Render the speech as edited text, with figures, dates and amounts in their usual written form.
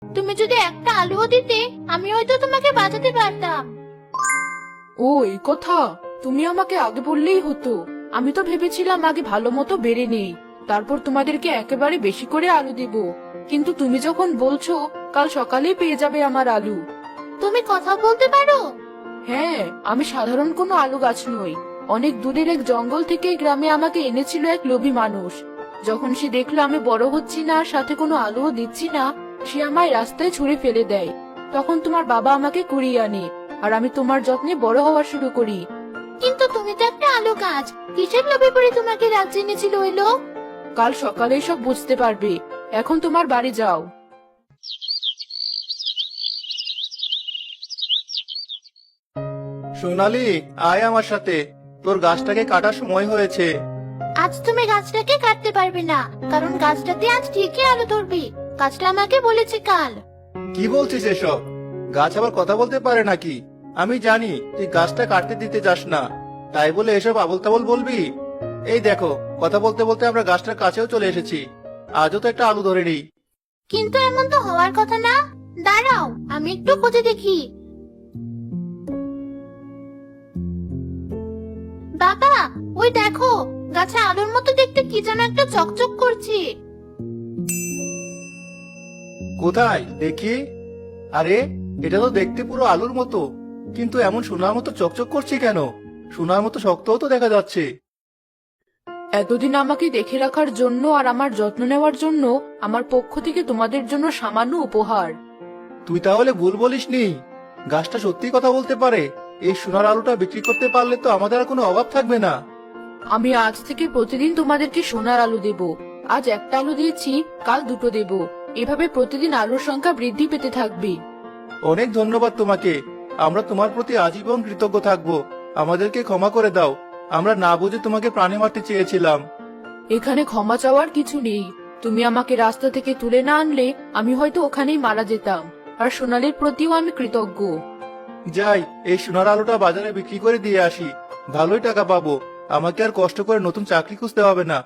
তুমি যদি একটা আলুও দিতে আমি হয়তো তোমাকে বাঁচাতে পারতাম। ও এই কথা, তুমি আমাকে আগে বললেই হতো। আমি তো ভেবেছিলাম আগে ভালো মতো বেড়ে নেই, তারপর তোমাদেরকে একেবারে বেশি করে আলু দেব। কিন্তু তুমি যখন বলছো কাল সকালেই পেয়ে যাবে আমার আলু। তুমি কথা বলতে পারো? হ্যাঁ, আমি সাধারণ কোনো আলু গাছ নই। অনেক দূরের এক জঙ্গল থেকে এই গ্রামে আমাকে এনেছিল এক লোভী মানুষ। যখন সে দেখলো আমি বড় হচ্ছি না আর সাথে কোনো আলুও দিচ্ছি না, সে আমায় রাস্তায় ছুঁড়ে ফেলে দেয়। তখন তোমার বাবা আমাকে কুড়িয়ে আনে, আর আমি তোমার যত্নে বড় হওয়া শুরু করি। কিন্তু তুমি তো একটা আলু গাছ, কিসের লোভে পড়ে তোমাকে রাজ্যে এনেছিল ওই লোক? কাল সকালেই সব বুঝতে পারবে। এখন তোমার বাড়ি যাও। সোনালি, আয় আমার সাথে। তোর গাছটাকে কাটার সময় হয়েছে। আজ তুমি গাছটাকে কাটতে পারবে না, কারণ গাছটাতে আজ ঠিকই আলু ধরবে। গাছটা আমাকে বলেছে কাল। কি বলছিস এসব? গাছ আবার কথা বলতে পারে নাকি? আমি জানি তুই গাছটা কাটতে দিতে চাস না, তাই বলে এসব আবোল তাবোল বলবি? এই দেখো, কথা বলতে বলতে আমরা গাছটার কাছেও চলে এসেছি। আজও তো একটা আলু ধরে নিই। কিন্তু এমন তো হওয়ার কথা না। দাঁড়াও, আমি একটু খুঁজে দেখি। বাবা, ওই দেখো, গাছে আলুর মতো দেখতে কি যেন একটা চকচক করছে। কোথায় দেখি? আরে, এটা তো দেখতে পুরো আলুর মতো, কিন্তু এমন সোনার মতো চকচক করছে কেন? সোনার মতো শক্তও তো দেখা যাচ্ছে। এতদিন আমাকে দেখে রাখার জন্য আর আমার যত্ন নেওয়ার জন্য আমার পক্ষ থেকে তোমাদের জন্য সামান্য উপহার। তুই তাহলে ভুল বলিসনি। গাছটা সত্যি কথা বলতে পারে। এই সোনার আলুটা বিক্রি করতে পারলে তো আমাদের আর কোনো অভাব থাকবে না। আমি আজ থেকে প্রতিদিন তোমাদেরকে সোনার আলু দেব। আজ একটা আলু দিয়েছি, কাল দুটো দেব। এভাবে প্রতিদিন আলুর সংখ্যা বৃদ্ধি পেতে থাকবে। অনেক ধন্যবাদ তোমাকে। আমরা তোমার প্রতি আজীবন কৃতজ্ঞ থাকবো। আমাদেরকে ক্ষমা করে দাও। আমরা না বুঝে তোমাকে প্রাণে মারতে চেয়েছিলাম। এখানে ক্ষমা চাওয়ার কিছু নেই। তুমি আমাকে রাস্তা থেকে তুলে না আনলে আমি হয়তো ওখানেই মারা যেতাম। আর সোনালির প্রতিও আমি কৃতজ্ঞ। যাই, এই সোনার আলুটা বাজারে বিক্রি করে দিয়ে আসি। ভালোই টাকা পাবো। আমাকে আর কষ্ট করে নতুন চাকরি খুঁজতে হবে না।